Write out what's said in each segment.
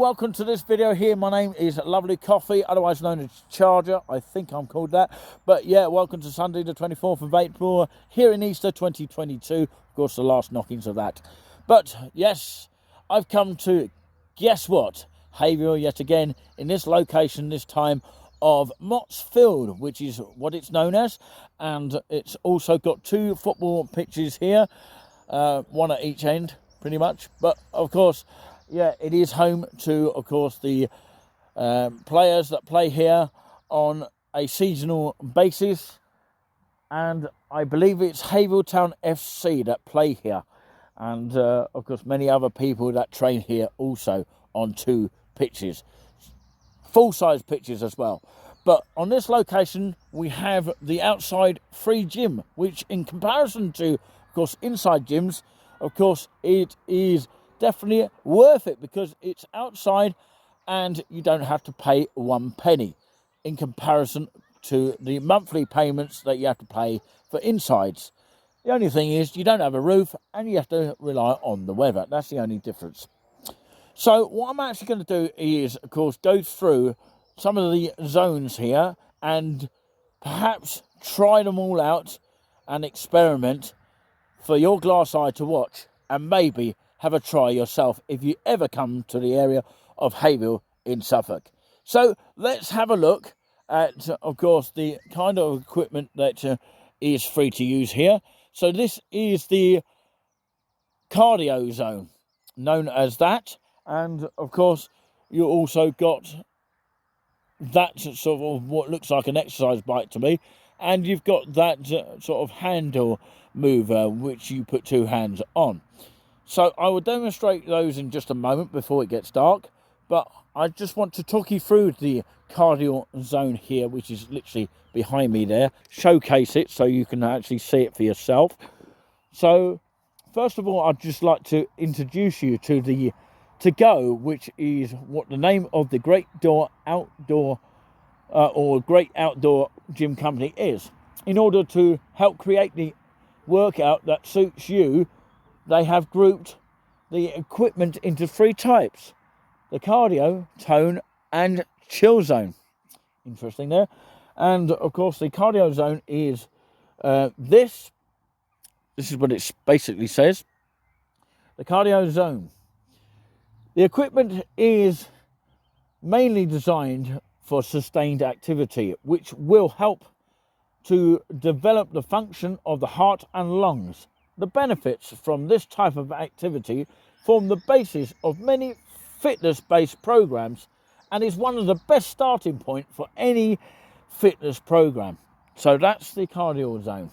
welcome to this video here. My name is Lovely Coffee, otherwise known as Charger. I think I'm called that. But yeah, welcome to Sunday the 24th of April here in Easter 2022. Of course, the last knockings of that. But yes, I've come to, guess what? Hayville yet again in this location, this time of Mott's Field, which is what it's known as. And it's also got two football pitches here, one at each end pretty much. But of course, yeah, it is home to, of course, the players that play here on a seasonal basis. And I believe it's Hayville Town FC that play here. And, of course, many other people that train here also on two pitches. Full-size pitches as well. But on this location, we have the outside free gym, which in comparison to, of course, inside gyms, of course, it is definitely worth it because it's outside and you don't have to pay 1 penny in comparison to the monthly payments that you have to pay for insides. The only thing is you don't have a roof and you have to rely on the weather. That's the only difference. So what I'm actually going to do is, of course, go through some of the zones here and perhaps try them all out and experiment for your glass eye to watch and maybe have a try yourself if you ever come to the area of Hayville in Suffolk. So let's have a look at, of course, the kind of equipment that is free to use here. So this is the cardio zone, known as that. And, of course, you also got that sort of what looks like an exercise bike to me. And you've got that sort of handle mover, which you put two hands on. So I will demonstrate those in just a moment before it gets dark. But I just want to talk you through the cardio zone here, which is literally behind me there. Showcase it so you can actually see it for yourself. So first of all, I'd just like to introduce you to the To-Go, which is what the name of the Great Outdoor Gym Company is. In order to help create the workout that suits you, they have grouped the equipment into three types: the cardio, tone, and chill zone. Interesting there. And of course, the cardio zone is this is what it basically says. The cardio zone. The equipment is mainly designed for sustained activity, which will help to develop the function of the heart and lungs. The benefits from this type of activity form the basis of many fitness-based programs and is one of the best starting point for any fitness program. So that's the cardio zone.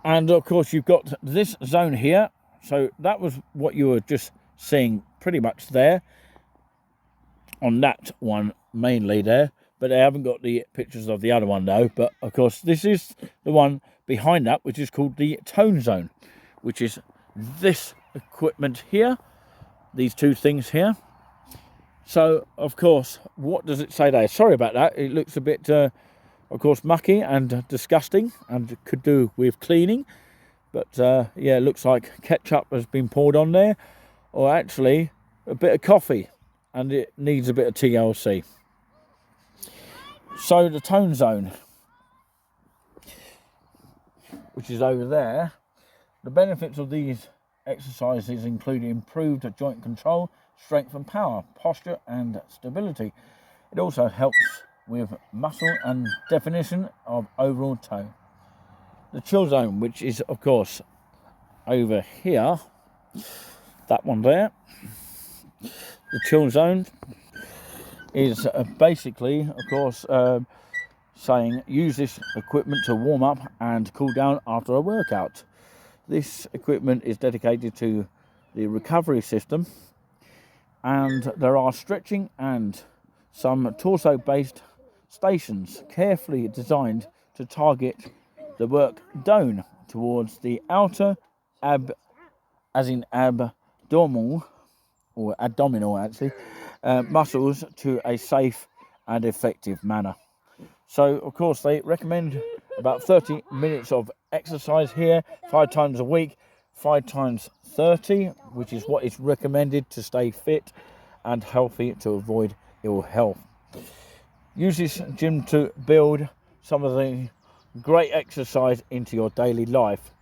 And of course you've got this zone here. So that was what you were just seeing pretty much there on that one mainly there, but I haven't got the pictures of the other one though. But of course this is the one behind that, which is called the tone zone, which is this equipment here, these two things here. So of course, what does it say there? Sorry about that, it looks a bit of course mucky and disgusting and could do with cleaning, but yeah, it looks like ketchup has been poured on there, or actually a bit of coffee, and it needs a bit of TLC. So the tone zone, which is over there, the benefits of these exercises include improved joint control, strength and power, posture and stability. It also helps with muscle and definition of overall tone. The chill zone, which is of course over here, that one there. The chill zone is basically, of course, saying use this equipment to warm up and cool down after a workout. This equipment is dedicated to the recovery system, and there are stretching and some torso-based stations carefully designed to target the work done towards the outer abdominal actually, muscles to a safe and effective manner. So of course they recommend about 30 minutes of exercise here, 5 times a week, 5 times 30, which is what is recommended to stay fit and healthy to avoid ill health. Use this gym to build some of the great exercise into your daily life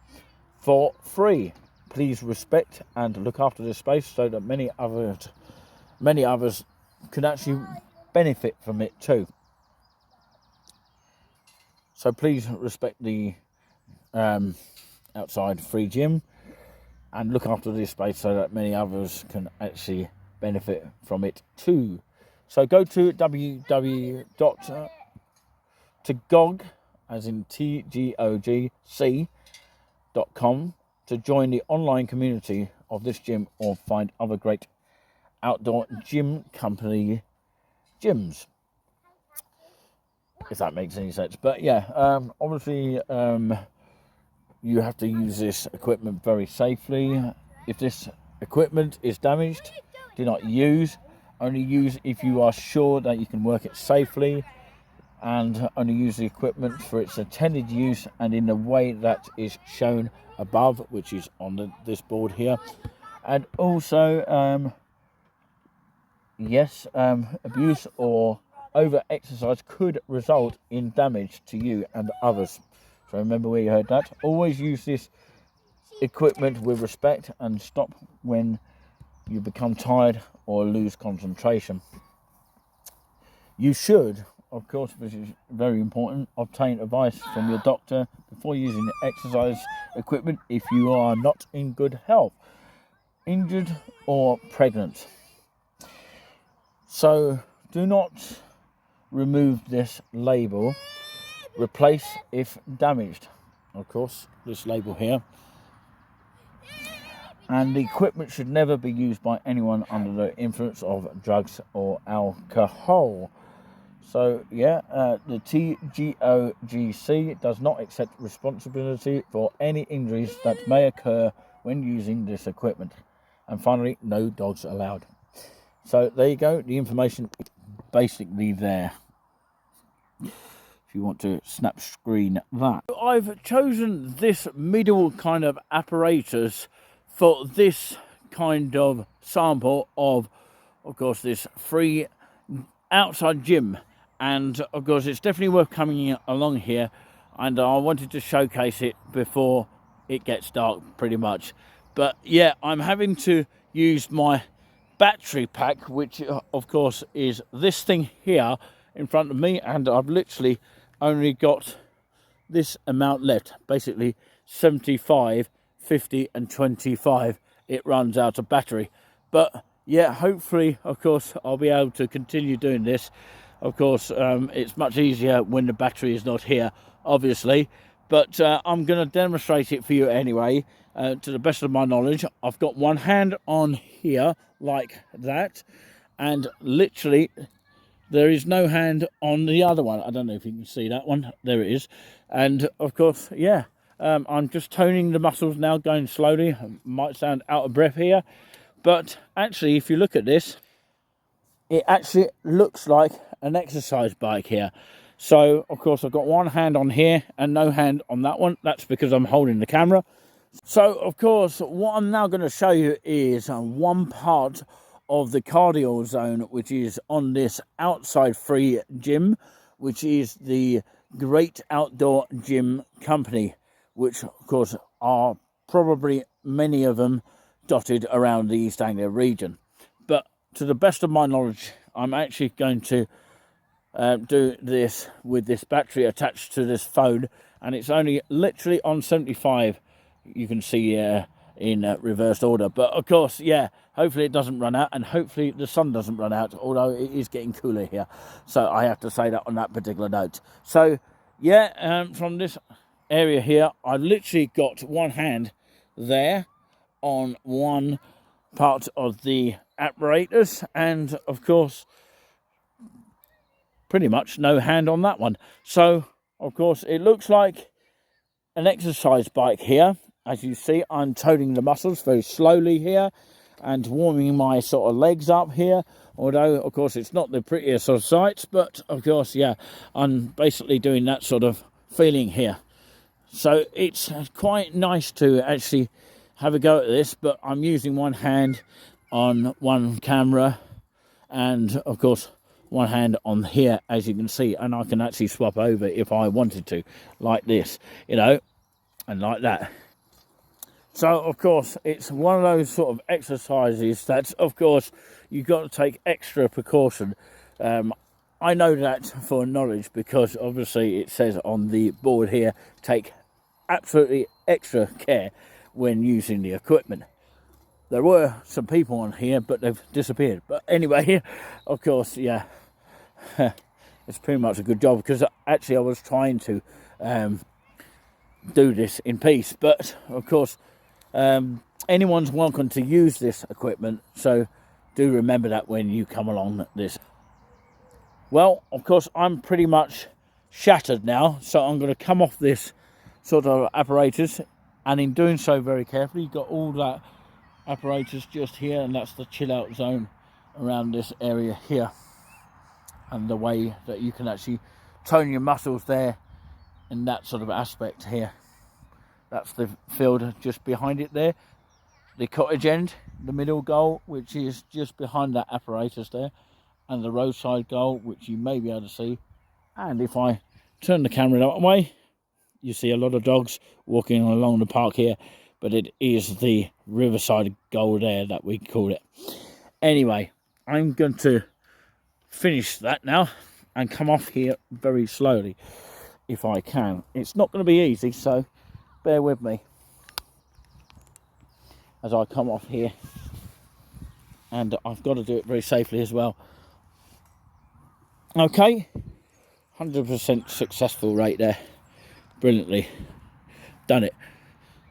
for free. Please respect and look after this space so that many others can actually benefit from it too. So please respect the outside free gym and look after this space so that many others can actually benefit from it too. So go to www.tgog, as in TGOGC.com, to join the online community of this gym or find other great outdoor gym company gyms, if that makes any sense. But yeah, obviously you have to use this equipment very safely. If this equipment is damaged, do not use. Only use if you are sure that you can work it safely, and only use the equipment for its intended use and in the way that is shown above, which is on this board here. And also, yes, abuse or over-exercise could result in damage to you and others. So remember where you heard that. Always use this equipment with respect and stop when you become tired or lose concentration. You should, of course, which is very important, obtain advice from your doctor before using exercise equipment if you are not in good health, injured or pregnant. So do not remove this label. Replace if damaged. Of course, this label here. And the equipment should never be used by anyone under the influence of drugs or alcohol. So yeah, the TGOGC does not accept responsibility for any injuries that may occur when using this equipment. And finally, no dogs allowed. So there you go, the information is basically there, if you want to snap screen that. I've chosen this middle kind of apparatus for this kind of sample of course, this free outside gym. And of course, it's definitely worth coming along here. And I wanted to showcase it before it gets dark, pretty much. But yeah, I'm having to use my battery pack, which of course is this thing here in front of me. And I've literally only got this amount left, basically 75, 50 and 25 it runs out of battery. But yeah, hopefully, of course, I'll be able to continue doing this. Of course, it's much easier when the battery is not here, obviously, but I'm going to demonstrate it for you anyway, to the best of my knowledge. I've got one hand on here like that, and literally there is no hand on the other one. I don't know if you can see that one. There it is. And of course, yeah, I'm just toning the muscles now, going slowly. Might sound out of breath here, but actually, if you look at this, it actually looks like an exercise bike here. So, of course, I've got one hand on here and no hand on that one. That's because I'm holding the camera. So, of course, what I'm now going to show you is one part of the cardio zone, which is on this outside free gym, which is the Great Outdoor Gym Company, which, of course, are probably many of them dotted around the East Anglia region. But to the best of my knowledge, I'm actually going to do this with this battery attached to this phone, and it's only literally on 75. You can see in reversed order. But of course, yeah, hopefully it doesn't run out, and hopefully the sun doesn't run out, although it is getting cooler here. So I have to say that on that particular note. So yeah, from this area here, I literally got one hand there on one part of the apparatus, and of course pretty much no hand on that one. So of course it looks like an exercise bike here. As you see, I'm toning the muscles very slowly here and warming my sort of legs up here, although of course it's not the prettiest of sights, but of course, yeah, I'm basically doing that sort of feeling here. So it's quite nice to actually have a go at this, but I'm using one hand on one camera and of course one hand on here, as you can see, and I can actually swap over if I wanted to, like this, you know, and like that. So of course it's one of those sort of exercises that of course you've got to take extra precaution. I know that for knowledge, because obviously it says on the board here, take absolutely extra care when using the equipment. There were some people on here, but they've disappeared. But anyway, of course, yeah, it's pretty much a good job, because actually I was trying to do this in peace. But of course, anyone's welcome to use this equipment, so do remember that when you come along this. Well, of course, I'm pretty much shattered now, so I'm going to come off this sort of apparatus, and in doing so very carefully, you've got all that apparatus just here, and that's the chill out zone around this area here, and the way that you can actually tone your muscles there in that sort of aspect here. That's the field just behind it there, the cottage end, the middle goal, which is just behind that apparatus there, and the roadside goal, which you may be able to see. And if I turn the camera that way, you see a lot of dogs walking along the park here, but it is the riverside goal there that we call it. Anyway, I'm going to finish that now and come off here very slowly if I can. It's not going to be easy, so bear with me as I come off here, and I've got to do it very safely as well. Okay, 100% successful rate there. Brilliantly done it.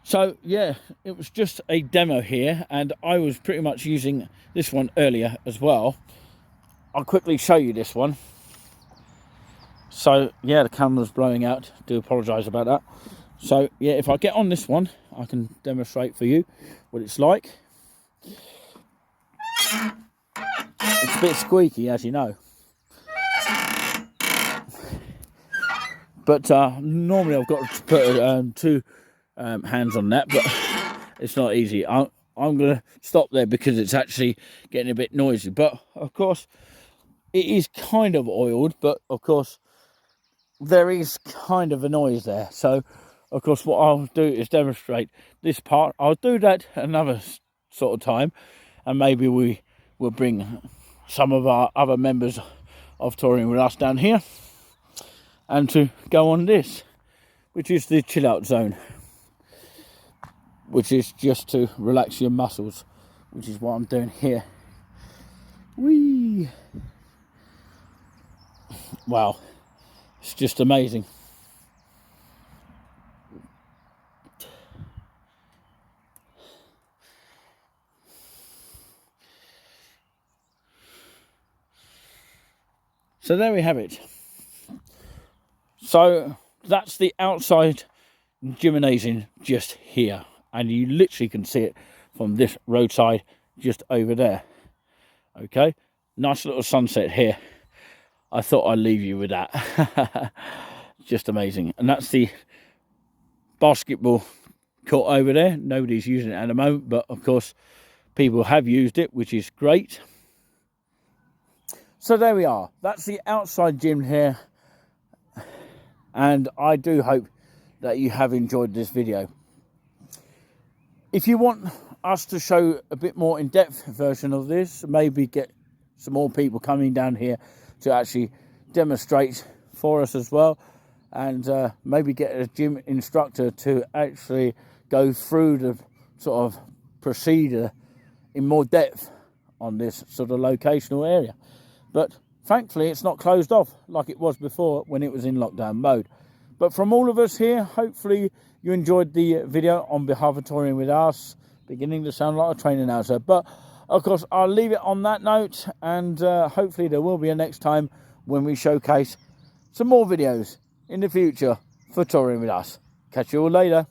So yeah, it was just a demo here, and I was pretty much using this one earlier as well. I'll quickly show you this one. So yeah, the camera's blowing out, do apologise about that. So yeah, if I get on this one, I can demonstrate for you what it's like. It's a bit squeaky, as you know. But normally I've got to put two hands on that, but it's not easy. I'm going to stop there because it's actually getting a bit noisy. But of course, it is kind of oiled, but of course, there is kind of a noise there. So, of course, what I'll do is demonstrate this part. I'll do that another sort of time, and maybe we will bring some of our other members of Touring With Us down here, and to go on this, which is the chill out zone, which is just to relax your muscles, which is what I'm doing here. Whee! Wow, it's just amazing. So there we have it. So that's the outside gymnasium just here, and you literally can see it from this roadside just over there. Okay, nice little sunset here. I thought I'd leave you with that. Just amazing. And that's the basketball court over there. Nobody's using it at the moment, but of course people have used it, which is great. So there we are. That's the outside gym here, and I do hope that you have enjoyed this video. If you want us to show a bit more in-depth version of this, maybe get some more people coming down here to actually demonstrate for us as well, and maybe get a gym instructor to actually go through the sort of procedure in more depth on this sort of locational area. But thankfully it's not closed off like it was before when it was in lockdown mode. But from all of us here, hopefully you enjoyed the video on behalf of Touring With Us. Beginning to sound like a train announcer, but of course I'll leave it on that note, and hopefully there will be a next time when we showcase some more videos in the future for Touring With Us. Catch you all later.